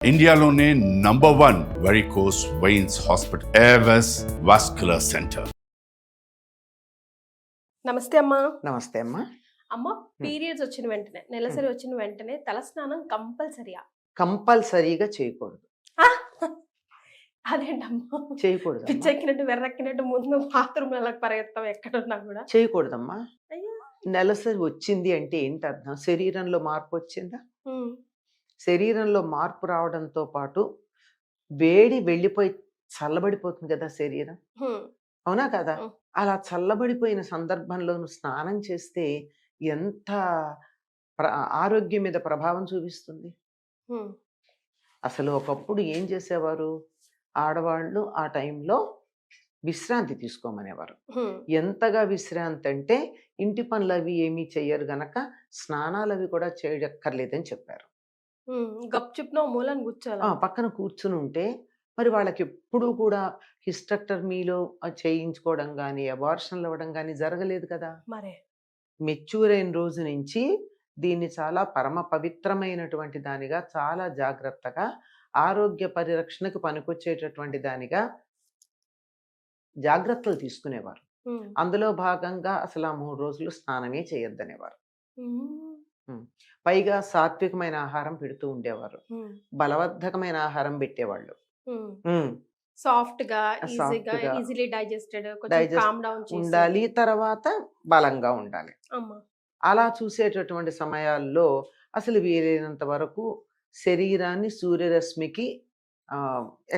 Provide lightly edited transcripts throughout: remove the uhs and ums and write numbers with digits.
ఇండియాలోనే #1 varicose veins hospital Avis vascular centre. నమస్తే అమ్మా. నమస్తే అమ్మా. అమ్మ, పీరియడ్స్ వచ్చిన వెంటనే, నెలసరి వచ్చిన వెంటనే తలస్నానం కంపల్సరీయా? కంపల్సరీగా చేయకూడదు. అదేంటమ్మా చేయకూడదు పిచ్చెక్కినట్టు వెర్రెక్కినట్టు ముందు బాత్రూమ్ ఎలా పరిగెత్తాం ఎక్కడున్నా కూడా? చేయకూడదమ్మా. అయ్యో. నెలసరి వచ్చింది అంటే ఏంటి అర్థం? శరీరంలో మార్పు వచ్చిందా? ఉమ్, శరీరంలో మార్పు రావడంతో పాటు వేడి వెళ్ళిపోయి చల్లబడిపోతుంది కదా శరీరం, ఉమ్, అవునా కదా? ఉమ్. అలా చల్లబడిపోయిన సందర్భంలో నువ్వు స్నానం చేస్తే ఎంత ఆరోగ్యం మీద ప్రభావం చూపిస్తుంది. ఉమ్, అసలు ఒకప్పుడు ఏం చేసేవారు ఆడవాళ్ళు? ఆ టైంలో విశ్రాంతి తీసుకోమనేవారు. ఉమ్, ఎంతగా విశ్రాంతి అంటే ఇంటి పనులు అవి ఏమీ చెయ్యరు గనక స్నానాలు అవి కూడా చేయక్కర్లేదని చెప్పారు. గప్చుప్నో మూలని కూర్చోాలి. పక్కన కూర్చుని ఉంటే మరి వాళ్ళకి ఎప్పుడూ కూడా హిస్టెక్టమీలో చేయించుకోవడం కానీ అబార్షన్లు అవ్వడం కానీ జరగలేదు కదా. మరే మెచ్యూర్ అయిన రోజు నుంచి దీన్ని చాలా పరమ పవిత్రమైనటువంటి దానిగా, చాలా జాగ్రత్తగా, ఆరోగ్య పరిరక్షణకు పనికొచ్చేటటువంటి దానిగా జాగ్రత్తలు తీసుకునేవారు. అందులో భాగంగా అసలు ఆ 3 రోజులు స్నానమే చేయొద్దనేవారు. పైగా సాత్వికమైన ఆహారం పెడుతూ ఉండేవారు, బలవర్ధకమైన ఆహారం పెట్టేవాళ్ళు. సాఫ్ట్ గా ఈజీలీ డైజెస్టెడ్ ఉండాలి, తర్వాత బలంగా ఉండాలి. అలా చూసేటటువంటి సమయాల్లో అసలు వీలైనంత వరకు శరీరాన్ని సూర్యరశ్మికి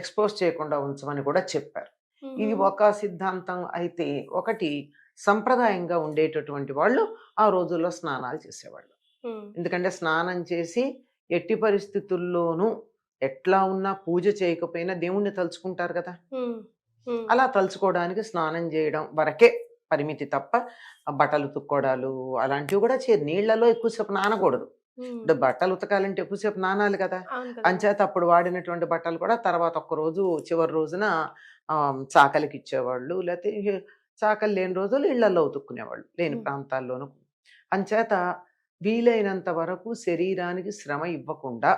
ఎక్స్పోజ్ చేయకుండా ఉంచమని కూడా చెప్పారు. ఇది ఒక సిద్ధాంతం అయితే, ఒకటి సంప్రదాయంగా ఉండేటటువంటి వాళ్ళు ఆ రోజుల్లో స్నానాలు చేసేవాళ్ళు. ఎందుకంటే స్నానం చేసి ఎట్టి పరిస్థితుల్లోనూ ఎట్లా ఉన్నా పూజ చేయకపోయినా దేవుణ్ణి తలుచుకుంటారు కదా. అలా తలుచుకోవడానికి స్నానం చేయడం వరకే పరిమితి తప్ప బట్టలు ఉతుక్కోవడాలు అలాంటివి కూడా నీళ్లలో ఎక్కువసేపు నానకూడదు. ఇప్పుడు బట్టలు ఉతకాలంటే ఎక్కువసేపు నానాలి కదా. అంచేత అప్పుడు వాడినటువంటి బట్టలు కూడా తర్వాత ఒక్క రోజు చివరి రోజున చాకలికి ఇచ్చేవాళ్ళు, లేకపోతే చాకలి లేని రోజులు ఇళ్లలో ఉతుక్కునేవాళ్ళు, లేని ప్రాంతాల్లోనూ. అంచేత వీలైనంత వరకు శరీరానికి శ్రమ ఇవ్వకుండా,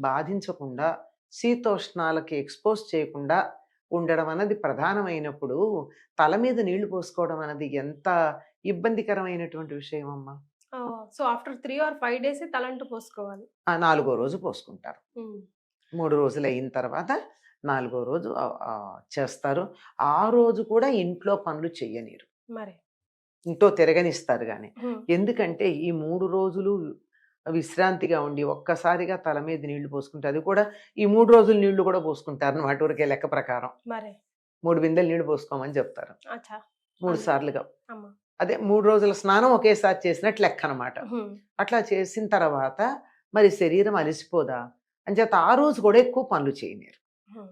బాధించకుండా, శీతోష్ణాలకి ఎక్స్పోజ్ చేయకుండా ఉండడం అన్నది ప్రధానమైనప్పుడు తల మీద నీళ్లు పోసుకోవడం అనేది ఎంత ఇబ్బందికరమైనటువంటి విషయం అమ్మా. సో ఆఫ్టర్ 3 or 5 days తలంటు పోసుకోవాలి. 4వ రోజు పోసుకుంటారు. 3 రోజులు అయిన తర్వాత 4వ రోజు చేస్తారు. ఆ రోజు కూడా ఇంట్లో పనులు చెయ్యనీరు, మరి ఇంట్లో తిరగనిస్తారు గాని. ఎందుకంటే ఈ 3 రోజులు విశ్రాంతిగా ఉండి ఒక్కసారిగా తల మీద నీళ్లు పోసుకుంటే, అది కూడా ఈ 3 రోజులు నీళ్లు కూడా పోసుకుంటారు అన్నమాట. ఊరికే లెక్క ప్రకారం 3 బిందెలు నీళ్లు పోసుకోమని చెప్తారు, 3 సార్లుగా. అదే 3 రోజుల స్నానం ఒకేసారి చేసినట్లు లెక్క అనమాట. అట్లా చేసిన తర్వాత మరి శరీరం అలసిపోదా అంచేత ఆ రోజు కూడా ఎక్కువ పనులు చేయనీరు.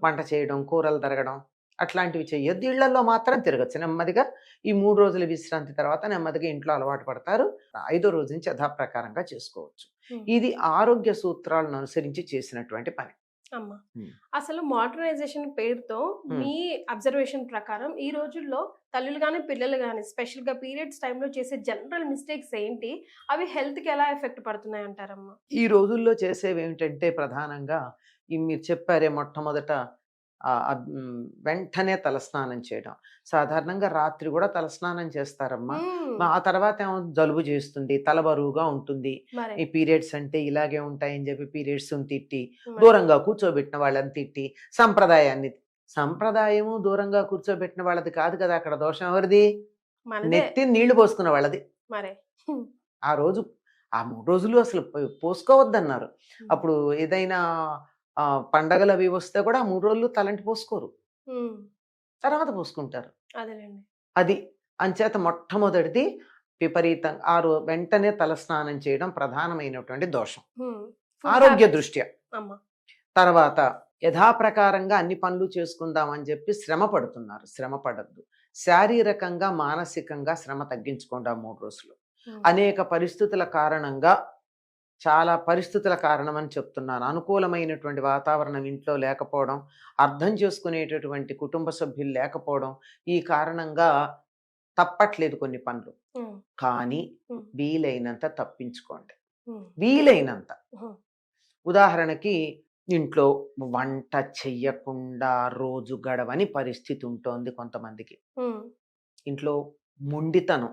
వంట చేయడం, కూరలు తరగడం అట్లాంటివి చెయ్యొద్దు. ఇళ్లలో మాత్రం తిరగచ్చు నెమ్మదిగా. ఈ 3 రోజుల విశ్రాంతి తర్వాత నెమ్మదిగా ఇంట్లో అలవాటు పడతారు. 5వ రోజు నుంచి యథాప్రకారంగా చేసుకోవచ్చు. ఇది ఆరోగ్య సూత్రాలను అనుసరించి చేసినటువంటి పని. అసలు మోడర్నైజేషన్ పేరుతో మీ అబ్జర్వేషన్ ప్రకారం ఈ రోజుల్లో తల్లులు కానీ పిల్లలు కానీ స్పెషల్ గా పీరియడ్స్ టైంలో చేసే జనరల్ మిస్టేక్స్ ఏంటి? అవి హెల్త్ కి ఎలా ఎఫెక్ట్ పడుతున్నాయి అంటారమ్మా? ఈ రోజుల్లో చేసేవి ఏమిటంటే ప్రధానంగా మీరు చెప్పారే, మొట్టమొదట వెంటనే తలస్నానం చేయడం. సాధారణంగా రాత్రి కూడా తలస్నానం చేస్తారమ్మా. ఆ తర్వాత ఏమో జలుబు చేస్తుంది, తల బరువుగా ఉంటుంది, ఈ పీరియడ్స్ అంటే ఇలాగే ఉంటాయని చెప్పి పీరియడ్స్ తిట్టి, దూరంగా కూర్చోబెట్టిన వాళ్ళని తిట్టి, సంప్రదాయము దూరంగా కూర్చోబెట్టిన వాళ్ళది కాదు కదా. అక్కడ దోషం ఎవరిది? నెత్తి నీళ్లు పోసుకున్న వాళ్ళది. ఆ రోజు ఆ 3 రోజులు అసలు పోసుకోవద్దన్నారు. అప్పుడు ఏదైనా పండగలు అవి వస్తే కూడా 3 రోజులు తలంటి పోసుకోరు, తర్వాత పోసుకుంటారు. అది అంచేత మొట్టమొదటిది విపరీతంగా వెంటనే తలస్నానం చేయడం ప్రధానమైనటువంటి దోషం ఆరోగ్య దృష్ట్యా. తర్వాత యథాప్రకారంగా అన్ని పనులు చేసుకుందామని చెప్పి శ్రమ పడుతున్నారు. శ్రమ పడద్దు. శారీరకంగా మానసికంగా శ్రమ తగ్గించుకోండి. 3 రోజులు అనేక పరిస్థితుల కారణంగా, చాలా పరిస్థితుల కారణమని చెప్తున్నాను. అనుకూలమైనటువంటి వాతావరణం ఇంట్లో లేకపోవడం, అర్థం చేసుకునేటటువంటి కుటుంబ సభ్యులు లేకపోవడం, ఈ కారణంగా తప్పట్లేదు కొన్ని పనులు. కానీ వీలైనంత తప్పించుకోండి, వీలైనంత. ఉదాహరణకి ఇంట్లో వంట చెయ్యకుండా రోజు గడవని పరిస్థితి ఉంటోంది కొంతమందికి. ఉమ్, ఇంట్లో మొండితనం,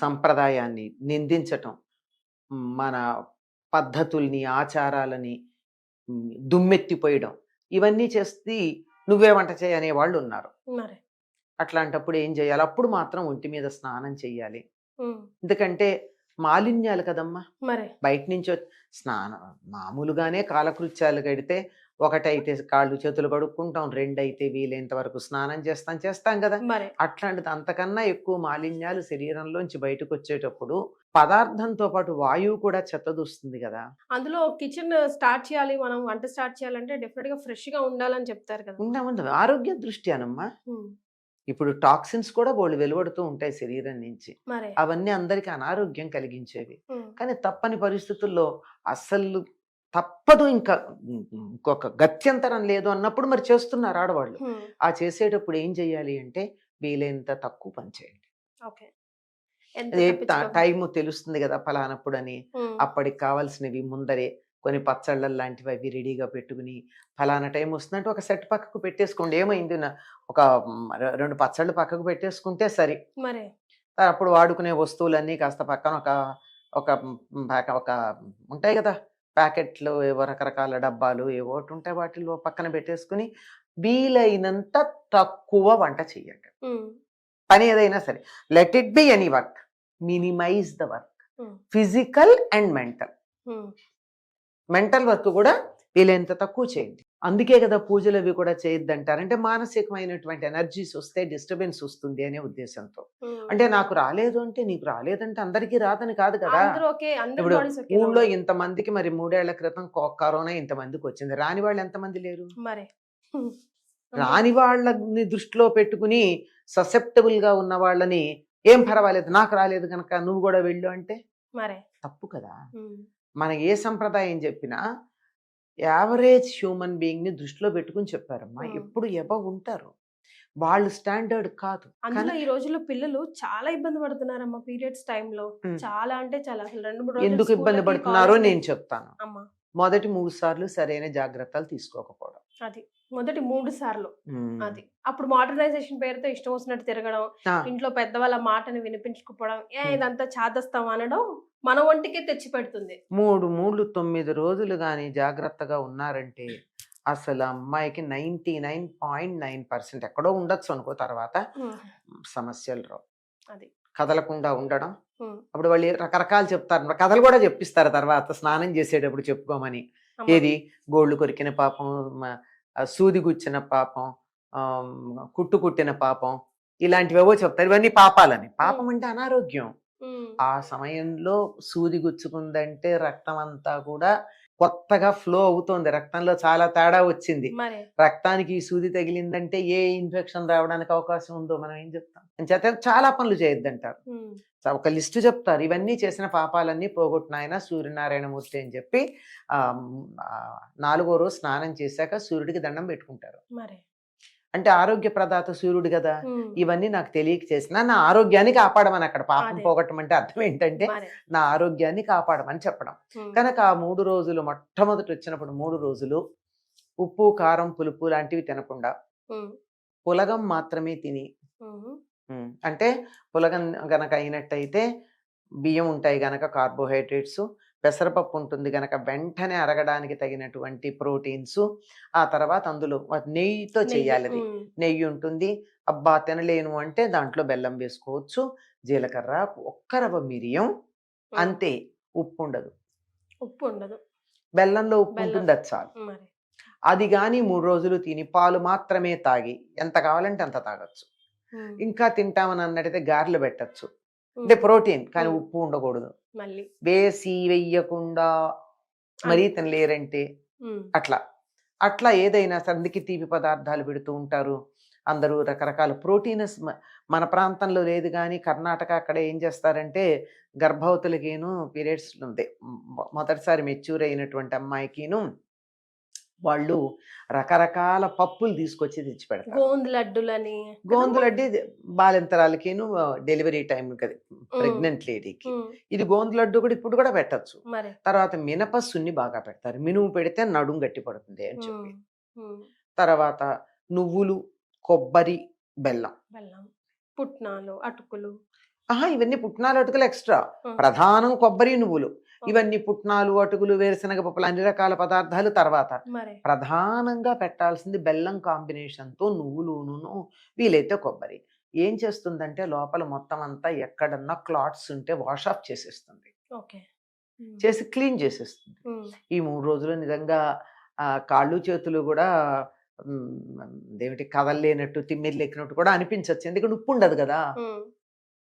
సంప్రదాయాన్ని నిందించటం, మన పద్ధతుల్ని, ఆచారాలని దుమ్మెత్తిపోయడం, ఇవన్నీ చేసి నువ్వే వంట చేయి అనేవాళ్ళు ఉన్నారు. మరి అట్లాంటప్పుడు ఏం చేయాలి? అప్పుడు మాత్రం ఒంటి మీద స్నానం చెయ్యాలి. ఉమ్, ఎందుకంటే మాలిన్యాలు కదమ్మా. మరి బయట నుంచి స్నానం మామూలుగానే కాలకృత్యాలు కడితే ఒకటైతే కాళ్ళు చేతులు కడుక్కుంటాం, రెండైతే వీలైనంత వరకు స్నానం చేస్తాం కదా. మరి అట్లాంటిది అంతకన్నా ఎక్కువ మాలిన్యాలు శరీరంలోంచి బయటకు వచ్చేటప్పుడు పదార్థంతో పాటు వాయువు కూడా చెత్తదూస్తుంది కదా. అందులో కిచెన్ స్టార్ట్ చేయాలి, మనం వంట స్టార్ట్ చేయాలంటే డెఫినెట్ గా ఫ్రెష్ గా ఉండాలని చెప్తారు కదా. ఉండదు ఆరోగ్య దృష్ట్యానమ్మా. ఉమ్, ఇప్పుడు టాక్సిన్స్ కూడా వాళ్ళు వెలువడుతూ ఉంటాయి శరీరం నుంచి. మరి అవన్నీ అందరికీ అనారోగ్యం కలిగించేవి. ఉమ్, కానీ తప్పని పరిస్థితుల్లో అస్సలు తప్పదు, ఇంకా ఇంకొక గత్యంతరం లేదు అన్నప్పుడు మరి చేస్తున్నారు ఆడవాళ్ళు. ఉమ్, ఆ చేసేటప్పుడు ఏం చెయ్యాలి అంటే వీలైనంత తక్కువ పని చేయండి. ఓకే. ఎంత అదే తప్పించుకోవాలి? టైము తెలుస్తుంది కదా ఫలానప్పుడు అని. ఉమ్, అప్పటికి కావాల్సినవి ముందరే కొన్ని పచ్చళ్ళ లాంటివి అవి రెడీగా పెట్టుకుని ఫలానా టైం వస్తుందంటే ఒక సెట్ పక్కకు పెట్టేసుకోండి. ఏమైంది ఒక 2 పచ్చళ్ళు పక్కకు పెట్టేసుకుంటే సరి. మరి అప్పుడు వాడుకునే వస్తువులన్నీ కాస్త పక్కన ఒక ఒక ఒక ఉంటాయి కదా ప్యాకెట్లు, ఏవో రకరకాల డబ్బాలు ఏవో ఒకటి ఉంటాయి, వాటిలో పక్కన పెట్టేసుకుని వీలైనంత తక్కువ వంట చెయ్యండి. ఉమ్, పని ఏదైనా సరే, let it be any work, minimize the work, um, physical and mental. Um, mental work కూడా వీలైనంత తక్కువ చేయండి. అందుకే కదా పూజలు అవి కూడా చేయొద్దంటారు. అంటే మానసికమైనటువంటి ఎనర్జీస్ వస్తే డిస్టర్బెన్స్ వస్తుంది అనే ఉద్దేశంతో. ఉమ్. అంటే నాకు రాలేదు అంటే నీకు రాలేదంటే అందరికీ రాదని కాదు కదా. అందరూ ఓకే, అందరి ఇప్పుడు బాడీస్ ఒకేలా ఊళ్ళో ఉన్నాయి. ఇంతమందికి మరి 3 ఏళ్ల క్రితం కరోనా ఇంతమందికి వచ్చింది, రాని వాళ్ళు ఎంతమంది లేరు? మరి రాని వాళ్ళని దృష్టిలో పెట్టుకుని ససెప్టబుల్ గా ఉన్న వాళ్ళని ఏం పర్వాలేదు నాకు రాలేదు కనుక నువ్వు కూడా వెళ్ళు అంటే మరి తప్పు కదా. ఉమ్, మన ఏ సంప్రదాయం చెప్పినా యావరేజ్ హ్యూమన్ బీయింగ్ ని దృష్టిలో పెట్టుకుని చెప్పారమ్మా. ఎప్పుడు ఎబవ్ ఉంటారు వాళ్ళు, స్టాండర్డ్ కాదు. అందులో ఈ రోజుల్లో పిల్లలు చాలా ఇబ్బంది పడుతున్నారమ్మా పీరియడ్స్ టైంలో. చాలా అంటే చాలా, అసలు 2-3 రోజులు ఎందుకు ఇబ్బంది స్కూళ్ళకి, పడుతున్నారో కాలేజ్లకి. నేను చెప్తాను. అమ్మా, మొదటి 3 సార్లు సరైన జాగ్రత్తలు తీసుకోకపోవడం. అది మొదటి 3 సార్లు. ఉమ్. అది అప్పుడు మోడర్నైజేషన్ పేరుతో ఇష్టం వచ్చినట్టు తిరగడం, ఆ, ఇంట్లో పెద్దవాళ్ళ మాటని వినిపించుకోవడం, ఇదంతా చాదస్తాం అనడం మన ఒంటికే తెచ్చి పెడుతుంది. 3 9 రోజులు కానీ జాగ్రత్తగా ఉన్నారంటే అసలు అమ్మాయికి 99.9% ఎక్కడో ఉండొచ్చు అనుకో, తర్వాత ఉమ్, సమస్యలు రావు. అది కదలకుండా ఉండడం. ఉమ్, అప్పుడు వాళ్ళు రకరకాలు చెప్తారు, కథలు కూడా చెప్పిస్తారు తర్వాత స్నానం చేసేటప్పుడు చెప్పుకోమని. అమ్మా. ఏది గోళ్ళు కొరికిన పాపం, సూది గుచ్చిన పాపం, కుట్టు కుట్టిన పాపం, ఇలాంటివేవో చెప్తారు. ఇవన్నీ పాపాలని. పాపం అంటే అనారోగ్యం. ఉమ్, ఆ సమయంలో సూది గుచ్చుకుందంటే రక్తం అంతా కూడా కొత్తగా ఫ్లో అవుతోంది, రక్తంలో చాలా తేడా వచ్చింది. మరి రక్తానికి ఈ సూది తగిలిందంటే ఏ ఇన్ఫెక్షన్ రావడానికి అవకాశం ఉందో మనం ఏం చెప్తాం. చేత చాలా పనులు చేయొద్దంటారు. ఉమ్, ఒక లిస్టు చెప్తారు, ఇవన్నీ చేసిన పాపాలన్నీ పోగొట్టిన ఆయన సూర్యనారాయణమూర్తి అని చెప్పి 4వ రోజు స్నానం చేశాక సూర్యుడికి దండం పెట్టుకుంటారు. మరి అంటే ఆరోగ్య ప్రదాత సూర్యుడు కదా. ఉమ్, ఇవన్నీ నాకు తెలియక చేసిన నా ఆరోగ్యాన్ని కాపాడమని. అక్కడ పాపం అదే. పోగొట్టమంటే అర్థం ఏంటంటే మరి నా ఆరోగ్యాన్ని కాపాడమని చెప్పడం. ఉమ్, కనుక ఆ 3 రోజులు, మొట్టమొదటి వచ్చినప్పుడు 3 రోజులు ఉప్పు కారం పులుపు లాంటివి తినకుండా ఉమ్, పులగం మాత్రమే తిని, ఉమ్, అంటే పులగం గనక అయినట్టయితే బియ్యం ఉంటాయి గనక కార్బోహైడ్రేట్స్, పెసరపప్పు ఉంటుంది గనక వెంటనే అరగడానికి తగినటువంటి ప్రోటీన్స్, ఆ తర్వాత అందులో నెయ్యితో చేయాలి. అది ఉమ్, నెయ్యి ఉంటుంది. అబ్బా తినలేను అంటే దాంట్లో బెల్లం వేసుకోవచ్చు, జీలకర్ర, ఒక్క రవ్వ మిరియం, అంతే. ఉప్పు ఉండదు. ఉప్పు ఉండదు, బెల్లంలో ఉప్పు బెల్లం. ఉంటుంది, అది చాలు. మరి అది కానీ 3 రోజులు తిని పాలు మాత్రమే తాగి ఎంత కావాలంటే అంత తాగొచ్చు. ఉమ్, ఇంకా తింటామని అన్నట్టయితే గారెలు పెట్టచ్చు, ఉమ్, అంటే ప్రోటీన్, కానీ ఉమ్. ఉప్పు ఉండకూడదు. మళ్ళీ వేసి వెయ్యకుండా మరీ తినలేరంటే ఉమ్, అట్లా ఏదైనా సందికి తీపి పదార్థాలు పెడుతూ ఉంటారు అందరూ, రకరకాల ప్రోటీన్స్. మన ప్రాంతంలో లేదు కానీ కర్ణాటక అక్కడ ఏం చేస్తారంటే గర్భవతులకిను పీరియడ్స్ ఉంది మొదటిసారి మెచ్యూర్ అయినటువంటి అమ్మాయికిను వాళ్ళు రకరకాల పప్పులు తీసుకొచ్చి తెచ్చి పెడతారు. గోందు లడ్డులని గోందు లడ్డు బాలింతరాలకిను డెలివరీ టైం కదా, ప్రెగ్నెంట్ లేడీకి. ఇది గోందు లడ్డు కూడా ఇప్పుడు కూడా పెట్టచ్చు. మరి తర్వాత మినప సున్ని బాగా పెడతారు, మినుము పెడితే నడుం గట్టి పడుతుంది అని చెప్పి. తర్వాత నువ్వులు, కొబ్బరి, బెల్లం, బెల్లం, పుట్నాలు, అటుకులు. ఇవన్నీ పుట్నాలు అటుకులు ఎక్స్ట్రా, ప్రధానం కొబ్బరి, నువ్వులు. ఇవన్నీ పుట్నాలు, అటుకులు, వేరుశనగ పప్పులు, అన్ని రకాల పదార్థాలు తర్వాత. మరి ప్రధానంగా పెట్టాల్సింది బెల్లం కాంబినేషన్తో నువ్వులును, వీలైతే కొబ్బరి. ఏం చేస్తుందంటే లోపల మొత్తం అంతా ఎక్కడన్నా క్లాట్స్ ఉంటే వాష్ ఆఫ్ చేసేస్తుంది, ఓకే చేసి క్లీన్ చేసేస్తుంది. ఈ 3 రోజులు నిజంగా కాళ్ళు చేతులు కూడా ఏమిటి కదలలేనట్టు, తిమ్మిర్లు ఎక్కినట్టు కూడా అనిపించవచ్చు, ఎందుకంటే ఉప్పు ఉండదు కదా,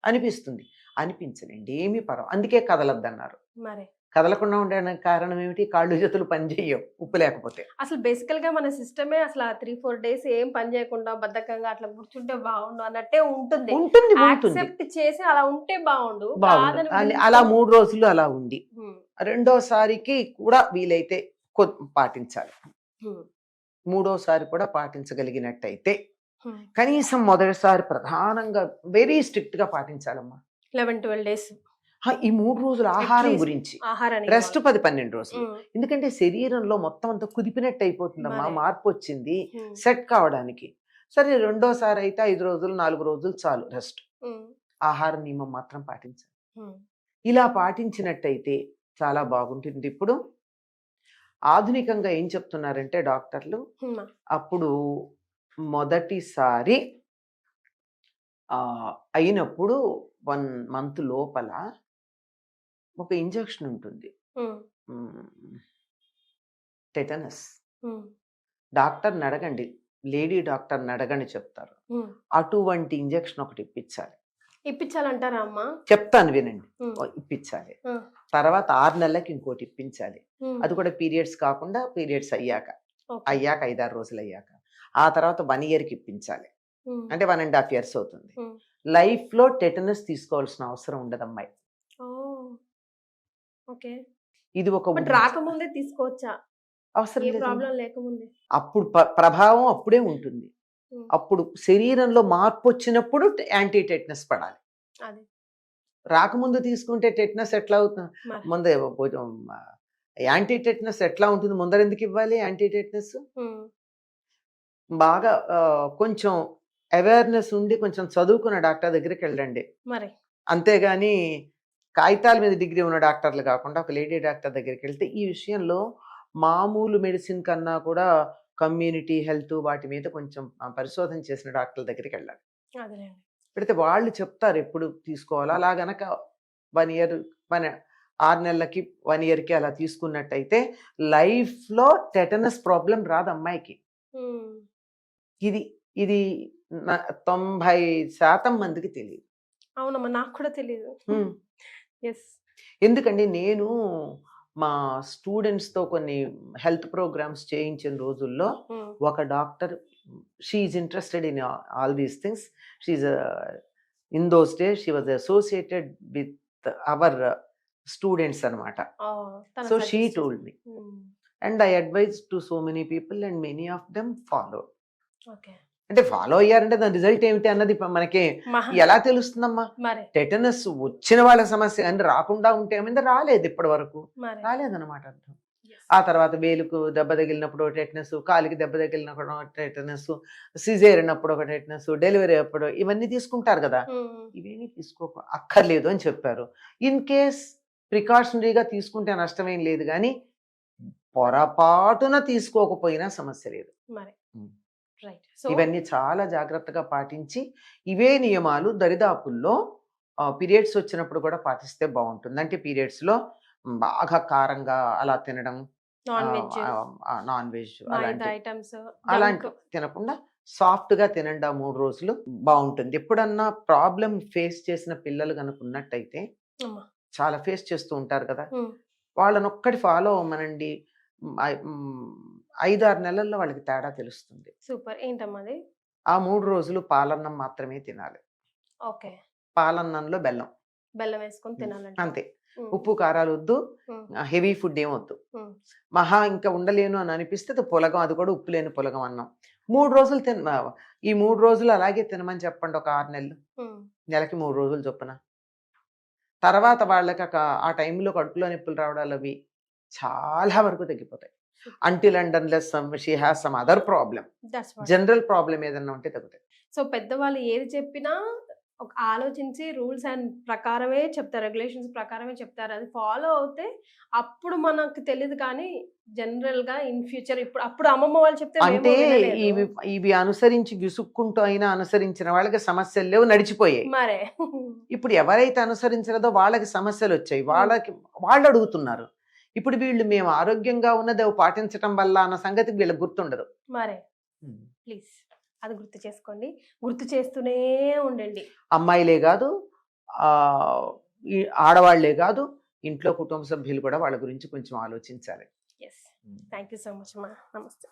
అనిపిస్తుంది. అనిపించనండి, ఏమీ పర్వాలేదు, అందుకే కదలద్దన్నారు. మరి కదలకుండా ఉండడానికి కారణం ఏమిటి? కాళ్ళు చేతులు పని చేయవు ఉప్పు లేకపోతే. అసలు బేసికల్ గా మన సిస్టమే అసలు 3-4 డేస్ ఏం పని చేయకుండా బద్ధకంగా అట్లా కూర్చుంటే బాగుండు అన్నట్టే ఉంటుంది. ఉంటుంది యాక్సెప్ట్ చేసి అలా ఉంటే బాగుండు. అలా 3 రోజులు అలా ఉండి రెండోసారికి కూడా వీలైతే పాటించాలి. మూడోసారి కూడా పాటించగలిగినట్టయితే కనీసం మొదటిసారి ప్రధానంగా వెరీ స్ట్రిక్ట్ గా పాటించాలమ్మా. 11-12 డేస్ ఈ 3 రోజులు ఆహారం గురించి, రెస్ట్ 10-12 రోజులు. ఎందుకంటే శరీరంలో మొత్తం అంతా కుదిపినట్టు అయిపోతుందమ్మా, మార్పు వచ్చింది సెట్ కావడానికి. సరే రెండోసారి అయితే 5 రోజులు 4 రోజులు చాలు రెస్ట్. ఆహార నియమం మాత్రం పాటించాలి. ఇలా పాటించినట్టయితే చాలా బాగుంటుంది. ఇప్పుడు ఆధునికంగా ఏం చెప్తున్నారంటే డాక్టర్లు, అప్పుడు మొదటిసారి అయినప్పుడు 1 month లోపల ఒక ఇంజెక్షన్ ఉంటుంది, టెటనస్. డాక్టర్ని అడగండి, లేడీ డాక్టర్ని అడగండి చెప్తారు. అటువంటి ఇంజెక్షన్ ఒకటి ఇప్పించాలంటారా అమ్మా? చెప్తాను వినండి. ఇప్పించాలి. తర్వాత 6 నెలలకి ఇంకోటి ఇప్పించాలి. అది కూడా పీరియడ్స్ కాకుండా పీరియడ్స్ అయ్యాక 5-6 రోజులు అయ్యాక. ఆ తర్వాత 1 yearకి ఇప్పించాలి, అంటే 1.5 years అవుతుంది. లైఫ్ లో టెటనస్ తీసుకోవాల్సిన అవసరం ఉండదు అమ్మాయి. ఇది ఒక రాకముందే తీసుకోవచ్చా? అవసరం ప్రాబ్లం లేకముందే. అప్పుడు ప్రభావం అప్పుడే ఉంటుంది. అప్పుడు శరీరంలో మార్పు వచ్చినప్పుడు యాంటీ టెటనస్ పడాలి. రాకముందు తీసుకుంటే టెటనస్ ఎట్లా అవుతుంది? ముందే యాంటీ టెటనస్ ఎట్లా ఉంటుంది? ముందర ఎందుకు ఇవ్వాలి యాంటీ టెటనస్? బాగా కొంచెం అవేర్నెస్ ఉండి కొంచెం చదువుకున్న డాక్టర్ దగ్గరికి వెళ్ళండి. అంతేగాని కాగితాల మీద డిగ్రీ ఉన్న డాక్టర్లు కాకుండా ఒక లేడీ డాక్టర్ దగ్గరికి వెళ్తే ఈ విషయంలో మామూలు మెడిసిన్ కన్నా కూడా కమ్యూనిటీ హెల్త్ వాటి మీద కొంచెం పరిశోధన చేసిన డాక్టర్ల దగ్గరికి వెళ్ళాలి. పెడితే వాళ్ళు చెప్తారు ఎప్పుడు తీసుకోవాలో. అలా గనక 1 year 6 నెలలకి 1 yearకి అలా తీసుకున్నట్టయితే లైఫ్లో టెటనస్ ప్రాబ్లం రాదు అమ్మాయికి. ఇది ఇది 90% మందికి తెలియదు. అవునమ్మా, నాకు కూడా తెలియదు. ఎందుకంటే నేను మా స్టూడెంట్స్తో కొన్ని హెల్త్ ప్రోగ్రామ్స్ చేయించిన రోజుల్లో ఒక doctor, she is interested in all these things. She in those days she was associated with our students అనమాట. So she told me and I advise to so many people and many of them follow. అంటే follow అయ్యారంటే దాని result ఏమిటి అన్నది మనకి ఎలా తెలుస్తుందమ్మా? Tetanus వచ్చిన వాళ్ళ సమస్య అని రాకుండా ఉంటే ఏమైంది? రాలేదు, ఇప్పటి వరకు రాలేదన్నమాట అర్థం. ఆ తర్వాత వేలుకు దెబ్బ తగిలినప్పుడు ఒక టెటనస్, కాలికి దెబ్బ తగిలినప్పుడు ఒక టెటనస్, సిజేరియన్ అప్పుడు ఒక టెటనస్, డెలివరీ అప్పుడు ఇవన్నీ తీసుకుంటారు కదా. ఇవేమీ అక్కర్లేదు అని చెప్పారు. ఇన్ కేస్ ప్రికాషనరీగా తీసుకుంటే నష్టమేం లేదు, కానీ పొరపాటున తీసుకోకపోయినా సమస్య లేదు. ఇవన్నీ చాలా జాగ్రత్తగా పాటించి ఇవే నియమాలు దరిదాపుల్లో పీరియడ్స్ వచ్చినప్పుడు కూడా పాటిస్తే బాగుంటుంది. అంటే పీరియడ్స్ లో బాగా కారంగా అలా తినడం, నాన్ వెజ్ అలాంటి తినకుండా సాఫ్ట్ గా తినండి. ఆ 3 రోజులు బాగుంటుంది. ఎప్పుడన్నా ప్రాబ్లం ఫేస్ చేసిన పిల్లలు కనుక ఉన్నట్టయితే, చాలా ఫేస్ చేస్తూ ఉంటారు కదా, వాళ్ళని ఒక్కటి ఫాలో అవ్వమనండి. 5-6 నెలల్లో వాళ్ళకి తేడా తెలుస్తుంది. సూపర్. ఏంటమ్మా అది? ఆ 3 రోజులు పాలన్నం మాత్రమే తినాలి. పాలన్నంలో బెల్లం వేసుకొని తినాలి, అంతే. ఉప్పు కారాలు వద్దు, హెవీ ఫుడ్ ఏం వద్దు. మహా ఇంకా ఉండలేను అని అనిపిస్తే అది పులగం, అది కూడా ఉప్పు లేని పులగం అన్నం 3 రోజులు ఈ 3 రోజులు అలాగే తినమని చెప్పండి. ఒక 6 నెలలు, నెలకి 3 రోజులు చొప్పున. తర్వాత వాళ్ళకి ఆ టైంలో కడుపులో నొప్పులు రావడాలు అవి చాలా వరకు తగ్గిపోతాయి. Until and unless she has some other problem, general problem ఏదన్నా ఉంటే తగ్గుతాయి. సో పెద్దవాళ్ళు ఏది చెప్పినా ఒక ఆలోచించి రూల్స్ అండ్ ప్రకారమే చెప్తారు, రెగ్యులేషన్స్ ప్రకారమే చెప్తారు. అది ఫాలో అవుతే అప్పుడు మనకు తెలియదు, కానీ జనరల్ గా ఇన్ ఫ్యూచర్ అప్పుడు అమ్మమ్మ వాళ్ళు చెప్తే అంటే ఇవి అనుసరించి విసుక్కుంటూ అయినా అనుసరించిన వాళ్ళకి సమస్యలు లేవు, నడిచిపోయాయి. మరే ఇప్పుడు ఎవరైతే అనుసరించలేదో వాళ్ళకి సమస్యలు వచ్చాయి, వాళ్ళు అడుగుతున్నారు. ఇప్పుడు వీళ్ళు మేము ఆరోగ్యంగా ఉన్నది పాటించడం వల్ల అన్న సంగతి వీళ్ళకి గుర్తుండదు. మరే ప్లీజ్ అది గుర్తు చేసుకోండి, గుర్తు చేస్తూనే ఉండండి. అమ్మాయిలే కాదు, ఆడవాళ్లే కాదు, ఇంట్లో కుటుంబ సభ్యులు కూడా వాళ్ళ గురించి కొంచెం ఆలోచించాలి. థ్యాంక్ యూ సో మచ్ అమ్మా. నమస్తే.